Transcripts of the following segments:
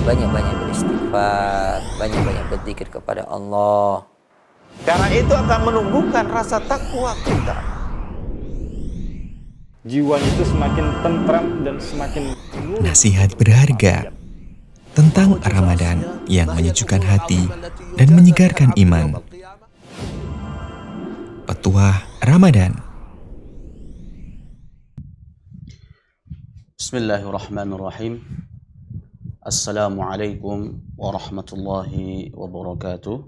banyak-banyak beristighfar, banyak-banyak berzikir kepada Allah. Karena itu akan menumbuhkan rasa takwa kita. Jiwa itu semakin tentram dan semakin nurut. Nasihat berharga tentang Ramadan yang menyejukkan hati dan menyegarkan iman. Petuah Ramadan. Bismillahirrahmanirrahim. Assalamualaikum warahmatullahi wabarakatuh.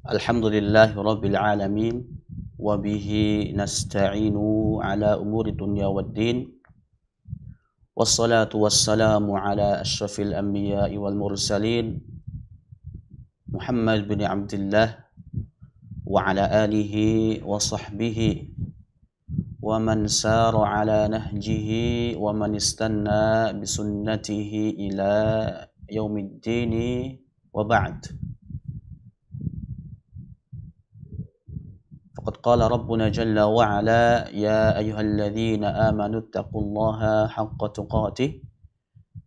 Alhamdulillahi rabbil alamin. Wabihi nasta'inu ala umuri dunya waddin. Wassalatu wassalamu ala ashrafil anbiya'i wal mursalin, Muhammad bin Abdullah wa ala alihi wa sahbihi wa man sara ala nahjihi wa man istanna bisunnatihi ila yaumiddini wa ba'd. Faqad qala rabbuna jalla wa ala ya ayyuhalladzina amanu taqullaha haqqa tuqatih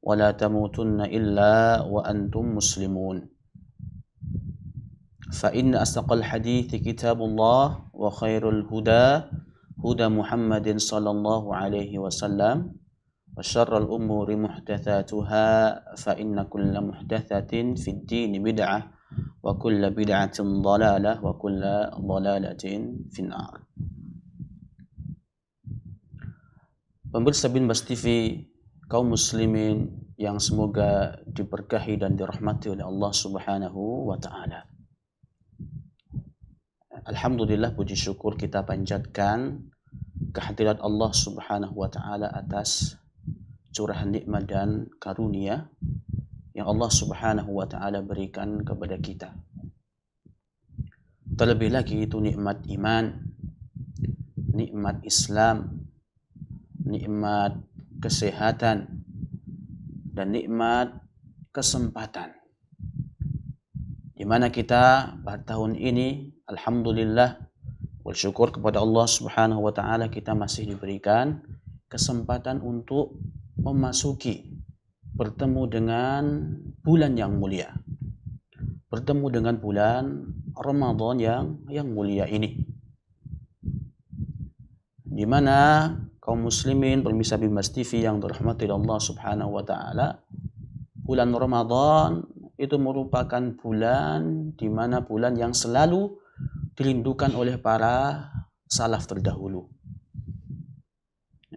wa la tamutunna illa wa antum muslimun. فإن أصدق الحديث كتاب الله وخير الهدى هدى محمد صلى الله عليه وسلم وشر الأمور محدثاتها فإن كل محدثة في الدين بدعة وكل بدعة ضلالة وكل ضلالة في النار. Pemirsa Binbas TV, kaum muslimin yang semoga diberkahi dan dirahmati oleh Allah Subhanahu wa taala. Alhamdulillah, puji syukur kita panjatkan kehadirat Allah Subhanahu wa taala atas curahan nikmat dan karunia yang Allah Subhanahu wa taala berikan kepada kita. Terlebih lagi itu nikmat iman, nikmat Islam, nikmat kesehatan, dan nikmat kesempatan. Di mana kita pada tahun ini alhamdulillah bersyukur kepada Allah Subhanahu wa taala kita masih diberikan kesempatan untuk memasuki bertemu dengan bulan yang mulia. Bertemu dengan bulan Ramadan yang mulia ini. Di mana kaum muslimin pemirsa Binbas TV yang dirahmati Allah Subhanahu wa taala, bulan Ramadan itu merupakan bulan di mana bulan yang selalu dirindukan oleh para salaf terdahulu.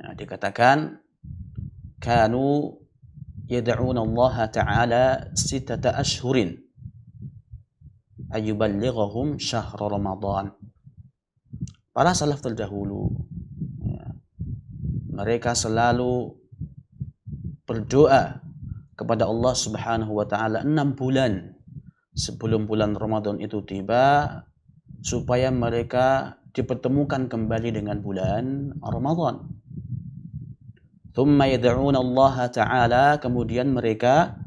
Nah, dikatakan kanu yad'una Allah Ta'ala sittata ashhurin ayyuballighahum syahr Ramadan. Para salaf terdahulu, ya, mereka selalu berdoa kepada Allah Subhanahu wa taala 6 bulan sebelum bulan Ramadan itu tiba supaya mereka dipertemukan kembali dengan bulan Ramadan. Thumma yad'una Allah Ta'ala, kemudian mereka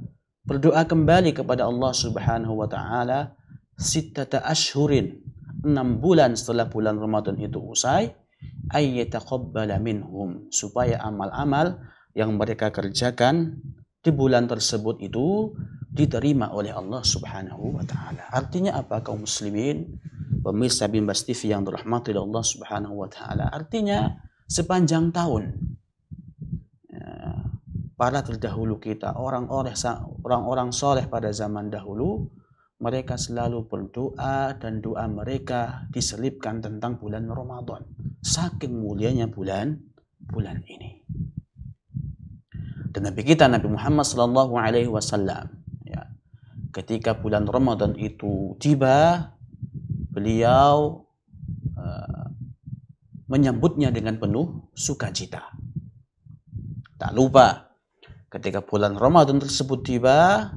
berdoa kembali kepada Allah Subhanahu wa taala sittata ashhurin, 6 bulan setelah bulan Ramadan itu usai, ay yataqabbala minhum, supaya amal-amal yang mereka kerjakan di bulan tersebut itu diterima oleh Allah Subhanahu wa taala. Artinya apa kaum muslimin, pemirsa Binbas TV yang dirahmati oleh Allah Subhanahu wa taala? Artinya sepanjang tahun para terdahulu kita, orang-orang soleh pada zaman dahulu, mereka selalu berdoa dan doa mereka diselipkan tentang bulan Ramadan. Saking mulianya bulan ini. Dan Nabi kita Nabi Muhammad sallallahu alaihi wasallam, ya, ketika bulan Ramadan itu tiba, beliau menyambutnya dengan penuh sukacita. Tak lupa ketika bulan Ramadan tersebut tiba,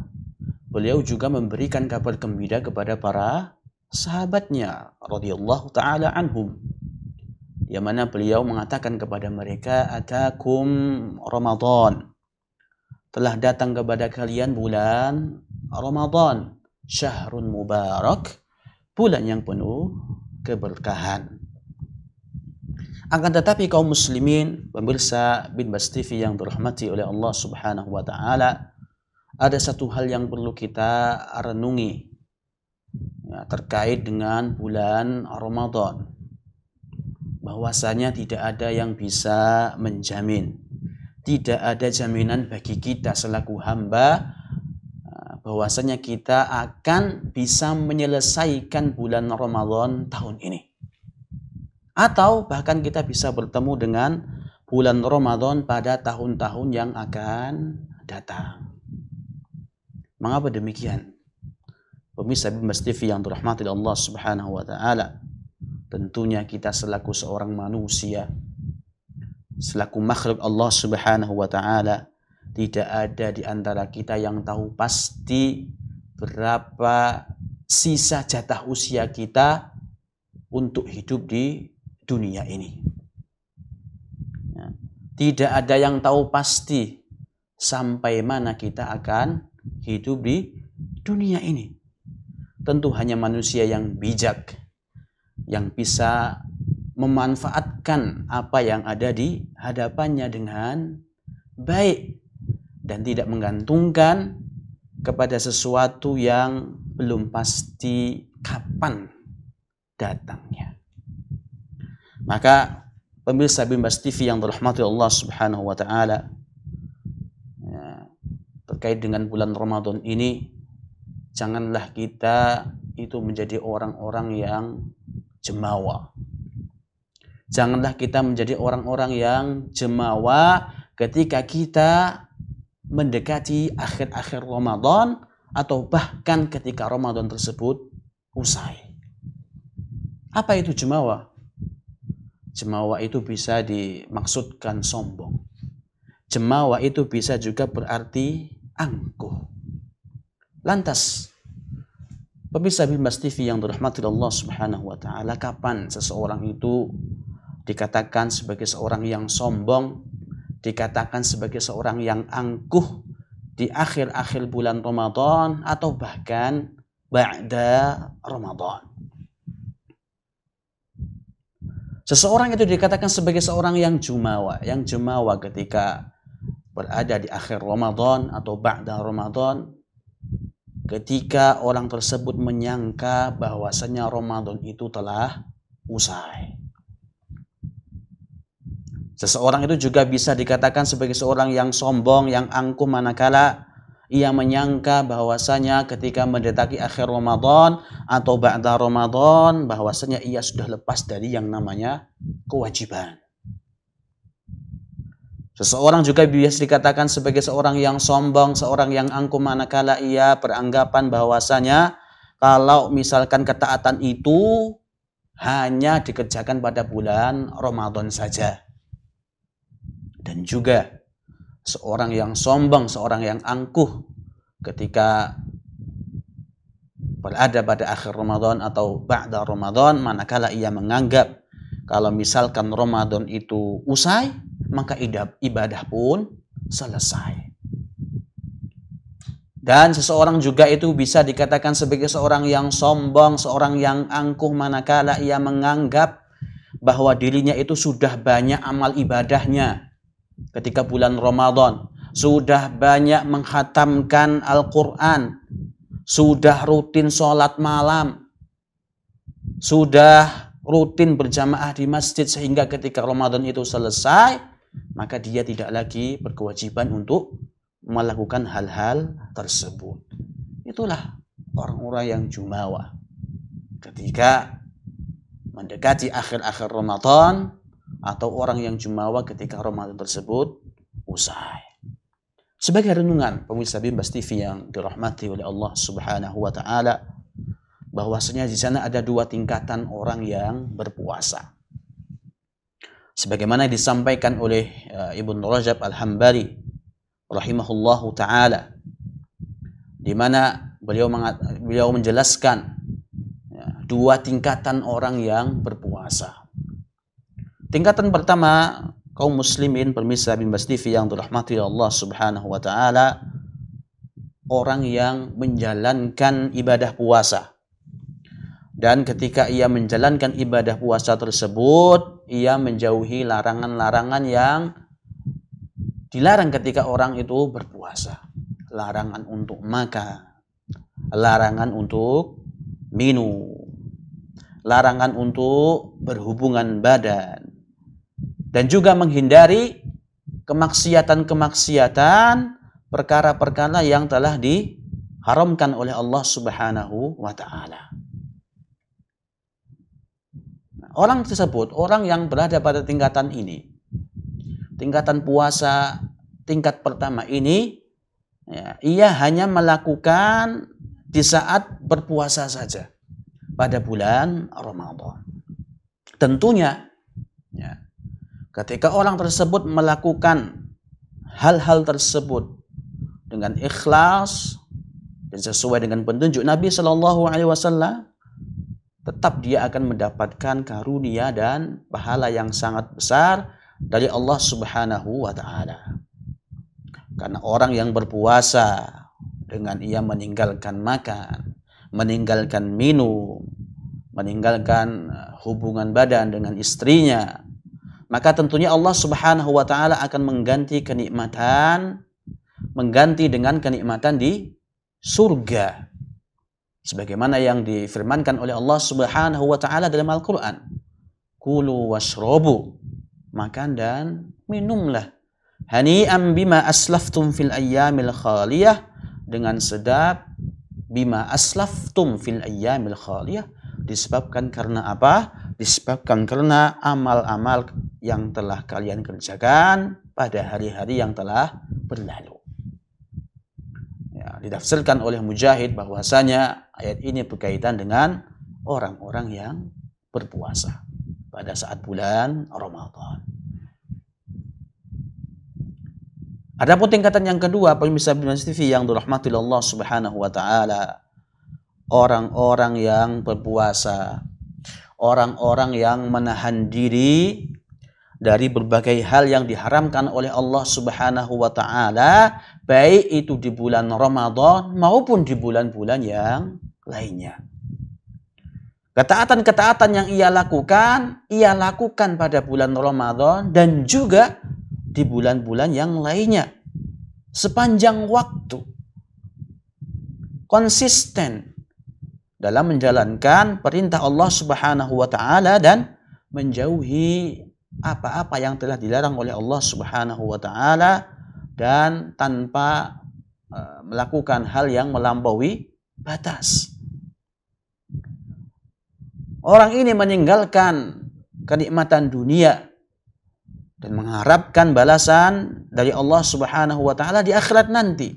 beliau juga memberikan kabar gembira kepada para sahabatnya radhiyallahu taala anhum, yang mana beliau mengatakan kepada mereka, atakum Ramadan, telah datang kepada kalian bulan Ramadan, syahrun mubarak, bulan yang penuh keberkahan. Akan tetapi kaum muslimin, pemirsa bin Bas TV yang dirahmati oleh Allah Subhanahu wa taala, ada satu hal yang perlu kita renungi ya, terkait dengan bulan Ramadan. Bahwasanya tidak ada yang bisa menjamin, tidak ada jaminan bagi kita selaku hamba bahwasanya kita akan bisa menyelesaikan bulan Ramadan tahun ini. Atau bahkan kita bisa bertemu dengan bulan Ramadan pada tahun-tahun yang akan datang. Mengapa demikian? Pemirsa bin Bas TV yang dirahmati Allah Subhanahu wa taala, tentunya kita selaku seorang manusia, selaku makhluk Allah Subhanahu wa taala, tidak ada di antara kita yang tahu pasti berapa sisa jatah usia kita untuk hidup di dunia ini. Ya. Tidak ada yang tahu pasti sampai mana kita akan hidup di dunia ini. Tentu hanya manusia yang bijak yang bisa memanfaatkan apa yang ada di hadapannya dengan baik dan tidak menggantungkan kepada sesuatu yang belum pasti kapan datangnya. Maka pemirsa bin Bas TV yang dirahmati Allah Subhanahu wa taala, ya, terkait dengan bulan Ramadan ini, janganlah kita itu menjadi orang-orang yang jemawa. Janganlah kita menjadi orang-orang yang jemawa ketika kita mendekati akhir-akhir Ramadan atau bahkan ketika Ramadan tersebut usai. Apa itu jemawa? Jemawa itu bisa dimaksudkan sombong. Jemawa itu bisa juga berarti angkuh. Lantas, pemirsa bin Bas TV yang dirahmati Allah Subhanahu wa taala, kapan seseorang itu dikatakan sebagai seorang yang sombong, dikatakan sebagai seorang yang angkuh di akhir-akhir bulan Ramadan atau bahkan ba'da Ramadan? Seseorang itu dikatakan sebagai seorang yang jumawa. Yang jumawa ketika berada di akhir Ramadan atau ba'da Ramadan, ketika orang tersebut menyangka bahwasanya Ramadan itu telah usai. Seseorang itu juga bisa dikatakan sebagai seorang yang sombong, yang angkuh manakala ia menyangka bahwasanya ketika mendekati akhir Ramadan atau ba'da Ramadan bahwasanya ia sudah lepas dari yang namanya kewajiban. Seseorang juga bisa dikatakan sebagai seorang yang sombong, seorang yang angkuh manakala ia beranggapan bahwasanya kalau misalkan ketaatan itu hanya dikerjakan pada bulan Ramadan saja. Dan juga seorang yang sombong, seorang yang angkuh ketika berada pada akhir Ramadan atau ba'da Ramadan manakala ia menganggap kalau misalkan Ramadan itu usai, maka ibadah pun selesai. Dan seseorang juga itu bisa dikatakan sebagai seorang yang sombong, seorang yang angkuh manakala ia menganggap bahwa dirinya itu sudah banyak amal ibadahnya ketika bulan Ramadan, sudah banyak menghatamkan Al-Quran, sudah rutin sholat malam, sudah rutin berjamaah di masjid, sehingga ketika Ramadan itu selesai, maka dia tidak lagi berkewajiban untuk melakukan hal-hal tersebut. Itulah orang-orang yang jumawa. Ketika mendekati akhir-akhir Ramadan, atau orang yang jumawa ketika Ramadan tersebut usai. Sebagai renungan pemirsa bin Bas TV yang dirahmati oleh Allah Subhanahu wa taala, bahwasanya di sana ada dua tingkatan orang yang berpuasa. Sebagaimana disampaikan oleh Ibnu Rajab Al-Hambali rahimahullahu taala, di mana beliau menjelaskan dua tingkatan orang yang berpuasa. Tingkatan pertama, kaum muslimin pemirsa bin Bas TV yang dirahmati Allah Subhanahu wa taala, orang yang menjalankan ibadah puasa. Dan ketika ia menjalankan ibadah puasa tersebut, ia menjauhi larangan-larangan yang dilarang ketika orang itu berpuasa. Larangan untuk makan, larangan untuk minum, larangan untuk berhubungan badan, dan juga menghindari kemaksiatan-kemaksiatan, perkara-perkara yang telah diharamkan oleh Allah Subhanahu wa ta'ala. Orang tersebut, orang yang berada pada tingkatan ini, tingkatan puasa tingkat pertama ini, ya, ia hanya melakukan di saat berpuasa saja pada bulan Ramadan. Tentunya, ya, ketika orang tersebut melakukan hal-hal tersebut dengan ikhlas dan sesuai dengan petunjuk Nabi Shallallahu Alaihi Wasallam, tetap dia akan mendapatkan karunia dan pahala yang sangat besar dari Allah Subhanahu wa ta'ala. Karena orang yang berpuasa dengan ia meninggalkan makan, meninggalkan minum, meninggalkan hubungan badan dengan istrinya, maka tentunya Allah Subhanahu wa ta'ala akan mengganti dengan kenikmatan di surga. Sebagaimana yang difirmankan oleh Allah Subhanahu wa ta'ala dalam Al-Quran. Kulu washrobu, makan dan minumlah. Hani'am bima aslaftum fil ayyamil khaliyah, dengan sedap. Bima aslaftum fil ayyamil khaliyah, disebabkan karena apa? Disebabkan karena amal-amal yang telah kalian kerjakan pada hari-hari yang telah berlalu. Ya, ditafsirkan oleh Mujahid bahwasanya ayat ini berkaitan dengan orang-orang yang berpuasa pada saat bulan Ramadan. Adapun tingkatan yang kedua, pemirsa Bimas TV yang dirahmati Allah Subhanahu wa ta'ala, orang-orang yang berpuasa, orang-orang yang menahan diri dari berbagai hal yang diharamkan oleh Allah Subhanahu wa ta'ala, baik itu di bulan Ramadan maupun di bulan-bulan yang lainnya. Ketaatan-ketaatan yang ia lakukan pada bulan Ramadan dan juga di bulan-bulan yang lainnya. Sepanjang waktu. Konsisten dalam menjalankan perintah Allah Subhanahu wa ta'ala dan menjauhi apa-apa yang telah dilarang oleh Allah Subhanahu wa ta'ala, dan tanpa melakukan hal yang melampaui batas. Orang ini meninggalkan kenikmatan dunia dan mengharapkan balasan dari Allah Subhanahu wa ta'ala di akhirat nanti.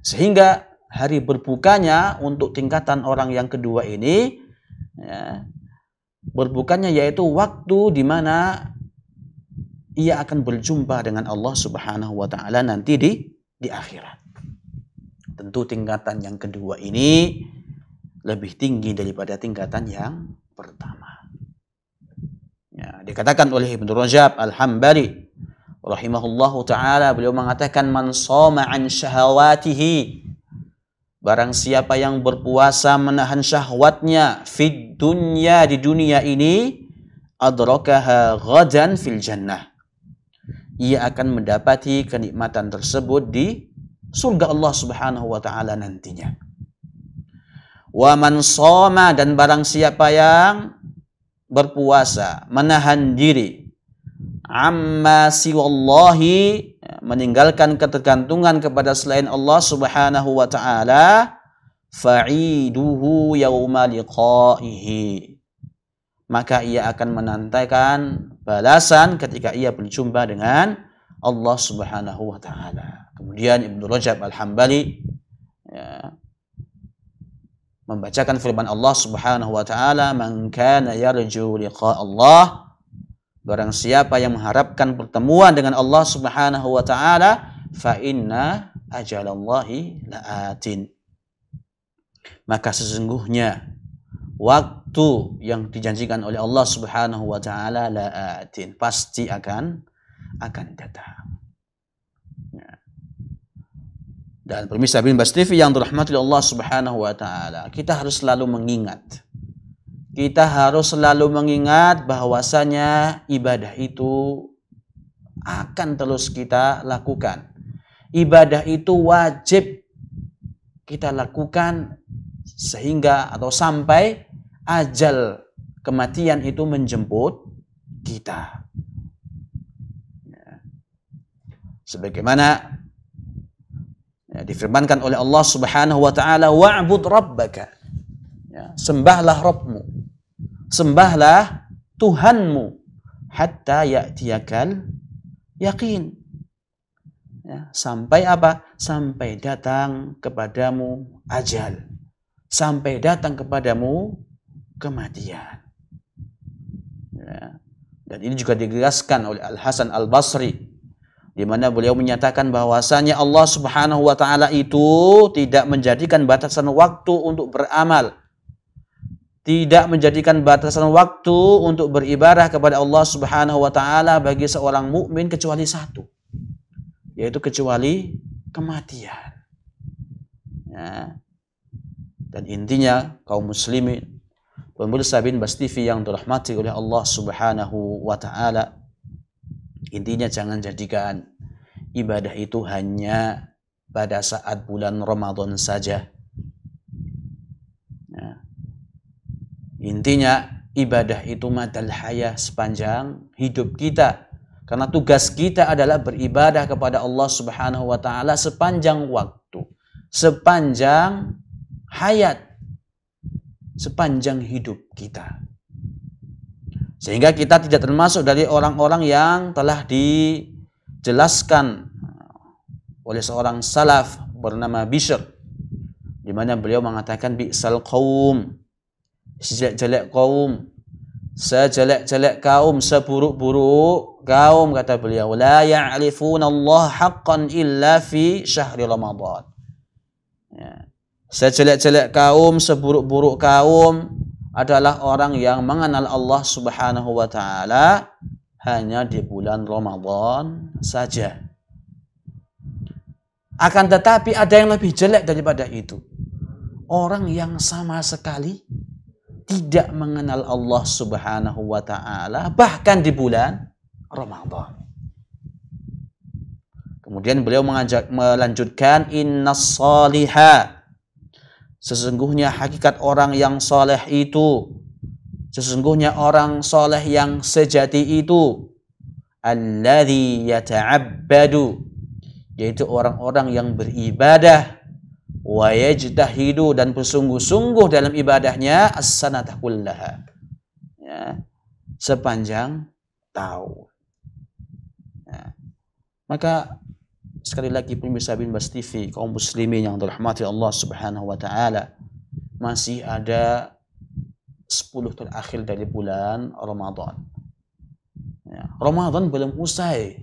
Sehingga hari berbukanya untuk tingkatan orang yang kedua ini, ya, berbukanya yaitu waktu di mana ia akan berjumpa dengan Allah Subhanahu wa ta'ala nanti di akhirat. Tentu tingkatan yang kedua ini lebih tinggi daripada tingkatan yang pertama. Ya, dikatakan oleh Ibnu Rajab Al-Hambali rahimahullahu ta'ala, beliau mengatakan, man shoma an syahawatihi, barang siapa yang berpuasa menahan syahwatnya, fid dunya, di dunia ini, adrakaha ghadan fil jannah, ia akan mendapati kenikmatan tersebut di surga Allah Subhanahu wa ta'ala nantinya. Wa man shoma, dan barang siapa yang berpuasa menahan diri, amma siwallahi, meninggalkan ketergantungan kepada selain Allah Subhanahu wa ta'ala, fa'iduhu yawma liqa'ihi, maka ia akan menantikan balasan ketika ia berjumpa dengan Allah Subhanahu wa ta'ala. Kemudian Ibnu Rajab Al-Hambali, ya, membacakan firman Allah Subhanahu wa ta'ala, man kana yarju liqa Allah, barang siapa yang mengharapkan pertemuan dengan Allah Subhanahu wa ta'ala, fa inna ajalallahi la'atin, maka sesungguhnya waktu yang dijanjikan oleh Allah Subhanahu wa ta'ala la'atin, pasti akan datang. Dan pemirsa Bimas TV yang dirahmati Allah Subhanahu wa ta'ala, kita harus selalu mengingat kita harus selalu mengingat bahwasanya ibadah itu akan terus kita lakukan. Ibadah itu wajib kita lakukan sehingga atau sampai ajal kematian itu menjemput kita. Sebagaimana difirmankan oleh Allah Subhanahu wa taala, wa'bud rabbaka. Sembahlah Rabbmu. Sembahlah Tuhanmu hatta ya'tiyakal yaqin. Sampai apa? Sampai datang kepadamu ajal. Sampai datang kepadamu kematian. Dan ini juga dijelaskan oleh Al-Hasan Al-Basri, di mana beliau menyatakan bahwasanya Allah Subhanahu wa taala itu tidak menjadikan batasan waktu untuk beramal. Tidak menjadikan batasan waktu untuk beribadah kepada Allah Subhanahu wa taala bagi seorang mukmin kecuali satu, yaitu kecuali kematian. Dan intinya kaum muslimin, pemirsa Binbas TV yang dirahmati oleh Allah Subhanahu wa taala, intinya jangan jadikan ibadah itu hanya pada saat bulan Ramadan saja. Intinya ibadah itu madal hayah, sepanjang hidup kita. Karena tugas kita adalah beribadah kepada Allah Subhanahu wa taala sepanjang waktu, sepanjang hayat, sepanjang hidup kita. Sehingga kita tidak termasuk dari orang-orang yang telah dijelaskan oleh seorang salaf bernama Bishr, di mana beliau mengatakan bi'sal qaum, sejelek-jelek kaum, sejelek-jelek kaum, seburuk-buruk kaum, kata beliau, la ya'rifuna Allah haqqan illa fi syahri Ramadan. Sejelek-jelek kaum, seburuk-buruk kaum adalah orang yang mengenal Allah Subhanahu wa taala hanya di bulan Ramadan saja. Akan tetapi ada yang lebih jelek daripada itu. Orang yang sama sekali tidak mengenal Allah Subhanahu wa taala bahkan di bulan Ramadan. Kemudian beliau melanjutkan, innas salihah, sesungguhnya hakikat orang yang soleh itu, sesungguhnya orang soleh yang sejati itu, alladzi yata'abbadu, yaitu orang-orang yang beribadah, wa yajtahidu, dan bersungguh-sungguh dalam ibadahnya, as-sanata kullaha, sepanjang tahun. Maka sekali lagi pemirsa Binbas TV, kaum muslimin yang dirahmati Allah Subhanahu wa taala, masih ada 10 terakhir dari bulan Ramadan. Ramadan belum usai.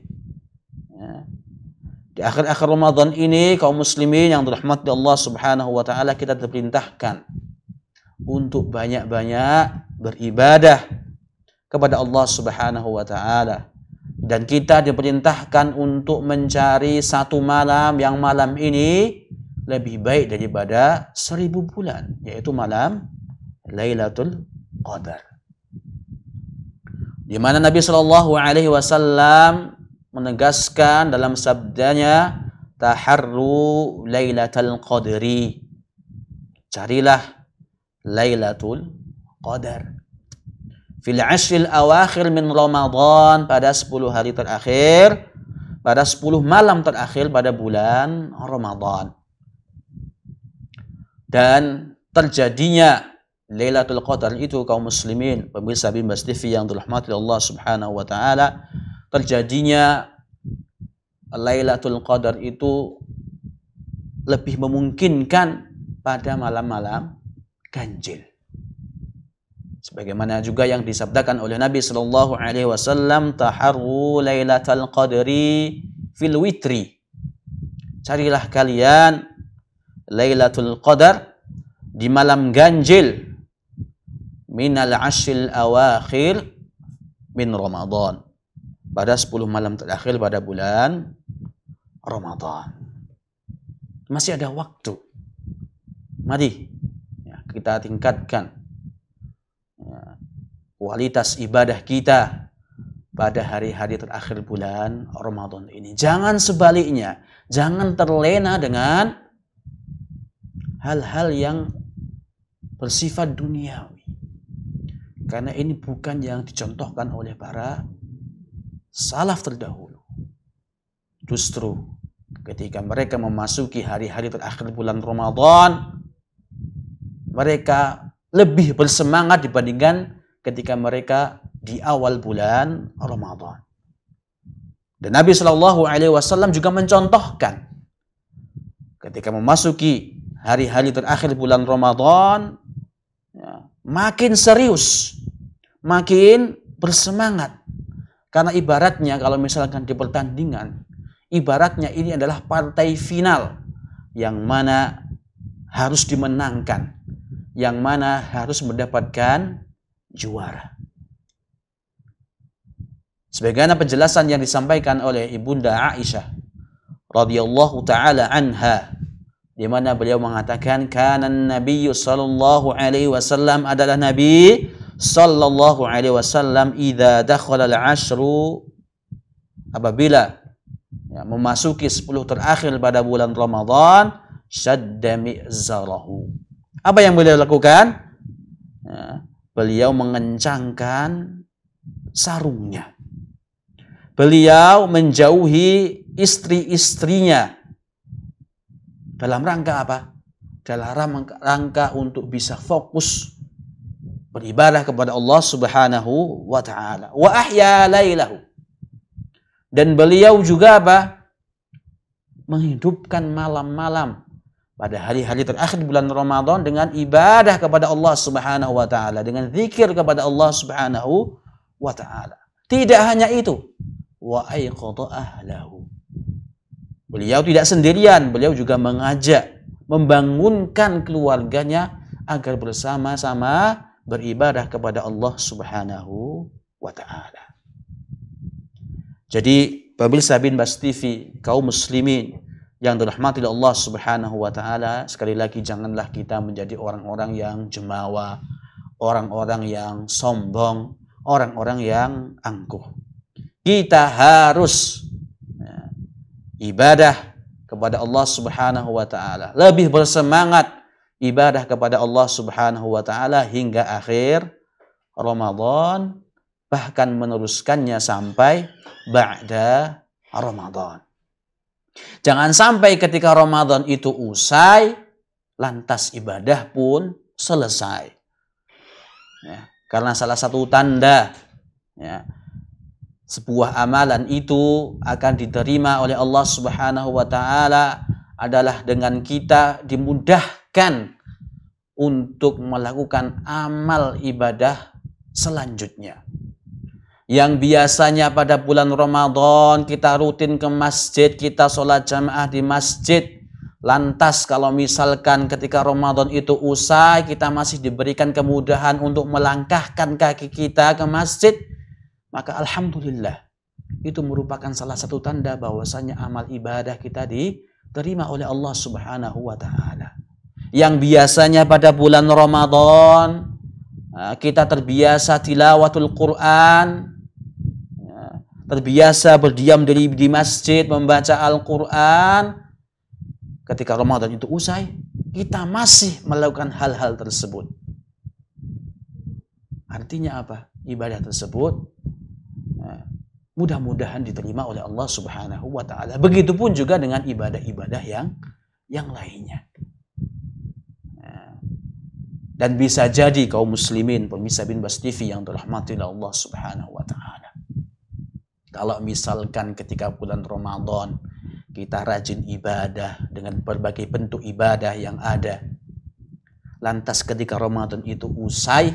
Di akhir-akhir Ramadan ini, kaum muslimin yang dirahmati Allah Subhanahu wa taala, kita diperintahkan untuk banyak-banyak beribadah kepada Allah Subhanahu wa taala. Dan kita diperintahkan untuk mencari satu malam yang malam ini lebih baik daripada 1000 bulan, yaitu malam Lailatul Qadar. Di mana Nabi Shallallahu alaihi wasallam menegaskan dalam sabdanya, taharru Lailatul Qadri, carilah Lailatul Qadar fil ashril awakhir min Ramadan, pada 10 hari terakhir, pada 10 malam terakhir pada bulan Ramadan. Dan terjadinya Lailatul Qadar itu, kaum muslimin pemirsa Binbas TV yang dirahmati Allah Subhanahu wa taala, terjadinya Lailatul Qadar itu lebih memungkinkan pada malam-malam ganjil. Sebagaimana juga yang disabdakan oleh Nabi Sallallahu Alaihi Wasallam, taharru Lailatul Qadri fil witri, carilah kalian Lailatul Qadar di malam ganjil, minal ashril awakhir min Ramadan, pada 10 malam terakhir pada bulan Ramadan. Masih ada waktu. Mari kita tingkatkan kualitas ibadah kita pada hari-hari terakhir bulan Ramadan ini. Jangan sebaliknya, jangan terlena dengan hal-hal yang bersifat duniawi. Karena ini bukan yang dicontohkan oleh para salaf terdahulu. Justru ketika mereka memasuki hari-hari terakhir bulan Ramadan, mereka lebih bersemangat dibandingkan ketika mereka di awal bulan Ramadan. Dan Nabi Shallallahu Alaihi Wasallam juga mencontohkan ketika memasuki hari-hari terakhir bulan Ramadan, makin serius, makin bersemangat. Karena ibaratnya kalau misalkan di pertandingan, ibaratnya ini adalah partai final yang mana harus dimenangkan, yang mana harus mendapatkan juara. Sebagaimana penjelasan yang disampaikan oleh Ibunda Aisyah radhiyallahu taala anha, di mana beliau mengatakan kana Nabi sallallahu alaihi wasallam, adalah Nabi sallallahu alaihi wasallam idza dakhala al-ashru, apabila memasuki 10 terakhir pada bulan Ramadan, syadda mi'zarahu. Apa yang beliau lakukan? Beliau mengencangkan sarungnya. Beliau menjauhi istri-istrinya. Dalam rangka apa? Dalam rangka untuk bisa fokus beribadah kepada Allah Subhanahu wa taala. Wa ahya lailahu. Dan beliau juga apa? Menghidupkan malam-malam pada hari-hari terakhir bulan Ramadan dengan ibadah kepada Allah Subhanahu wa taala, dengan zikir kepada Allah Subhanahu wa taala. Tidak hanya itu, wa aiqadha ahlahu. Beliau tidak sendirian, beliau juga mengajak, membangunkan keluarganya agar bersama-sama beribadah kepada Allah Subhanahu wa taala. Jadi, pemirsa Binbas TV, kaum muslimin yang dirahmati oleh Allah Subhanahu wa taala, sekali lagi janganlah kita menjadi orang-orang yang jemawa, orang-orang yang sombong, orang-orang yang angkuh. Kita harus ibadah kepada Allah Subhanahu wa taala, lebih bersemangat ibadah kepada Allah Subhanahu wa taala hingga akhir Ramadan, bahkan meneruskannya sampai ba'da Ramadan. Jangan sampai ketika Ramadan itu usai, lantas ibadah pun selesai. Karena salah satu tanda sebuah amalan itu akan diterima oleh Allah Subhanahu wa taala adalah dengan kita dimudahkan untuk melakukan amal ibadah selanjutnya. Yang biasanya pada bulan Ramadan kita rutin ke masjid, kita sholat jamaah di masjid. Lantas kalau misalkan ketika Ramadan itu usai, kita masih diberikan kemudahan untuk melangkahkan kaki kita ke masjid, maka alhamdulillah, itu merupakan salah satu tanda bahwasanya amal ibadah kita diterima oleh Allah Subhanahu wa taala. Yang biasanya pada bulan Ramadan kita terbiasa tilawatul Quran, terbiasa berdiam diri di masjid membaca Al-Quran. Ketika Ramadan itu usai, kita masih melakukan hal-hal tersebut. Artinya apa? Ibadah tersebut mudah-mudahan diterima oleh Allah Subhanahu wa taala. Begitupun juga dengan ibadah-ibadah yang lainnya. Dan bisa jadi kaum muslimin pemirsa Binbas TV yang dirahmati oleh Allah Subhanahu wa taala, kalau misalkan ketika bulan Ramadan kita rajin ibadah dengan berbagai bentuk ibadah yang ada, lantas ketika Ramadan itu usai,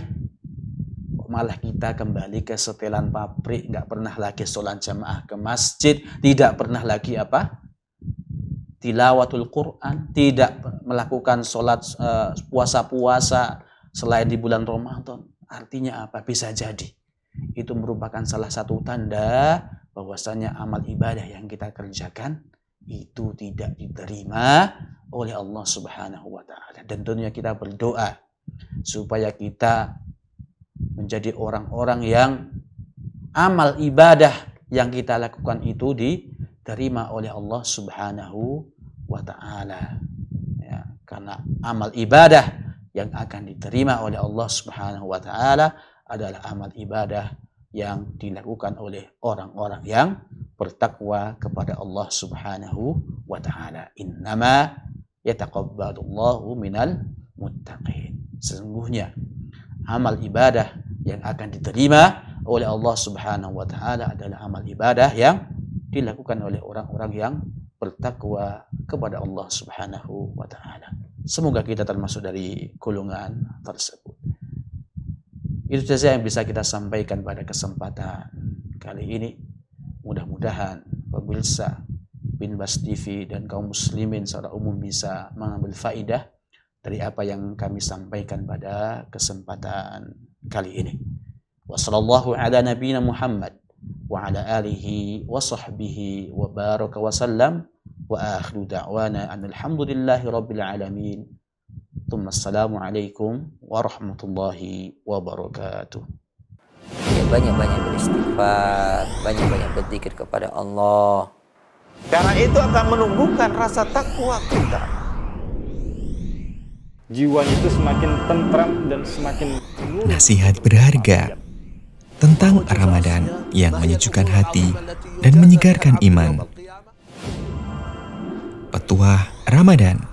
malah kita kembali ke setelan pabrik, nggak pernah lagi sholat jamaah ke masjid, tidak pernah lagi tilawatul Quran, tidak melakukan sholat puasa-puasa selain di bulan Ramadan. Artinya apa? Bisa jadi itu merupakan salah satu tanda bahwasanya amal ibadah yang kita kerjakan itu tidak diterima oleh Allah Subhanahu wa taala. Dan tentunya kita berdoa supaya kita menjadi orang-orang yang amal ibadah yang kita lakukan itu diterima oleh Allah Subhanahu wa Ta'ala. Ya, karena amal ibadah yang akan diterima oleh Allah Subhanahu wa Ta'ala adalah amal ibadah yang dilakukan oleh orang-orang yang bertakwa kepada Allah Subhanahu wa Ta'ala. Innama yataqabbalullahu minal muttaqin. Sesungguhnya amal ibadah yang akan diterima oleh Allah Subhanahu wa Ta'ala adalah amal ibadah yang dilakukan oleh orang-orang yang bertakwa kepada Allah Subhanahu wa Ta'ala. Semoga kita termasuk dari golongan tersebut. Itu saja yang bisa kita sampaikan pada kesempatan kali ini. Mudah-mudahan pemirsa Binbas TV dan kaum muslimin secara umum bisa mengambil faidah dari apa yang kami sampaikan pada kesempatan kali ini. Wa sallallahu ala nabiyyina Muhammad wa ala alihi wa sahbihi wa baraka wa sallam wa akhiru da'wana alhamdulillahi rabbil alamin. Assalamualaikum warahmatullahi wabarakatuh. Ya, banyak-banyak beristighfar, banyak-banyak berzikir kepada Allah. Karena itu akan menumbuhkan rasa takwa kita. Jiwanya itu semakin tentram dan semakin nurut. Nasihat berharga tentang Ramadan yang menyejukkan hati dan menyegarkan iman. Petuah Ramadan.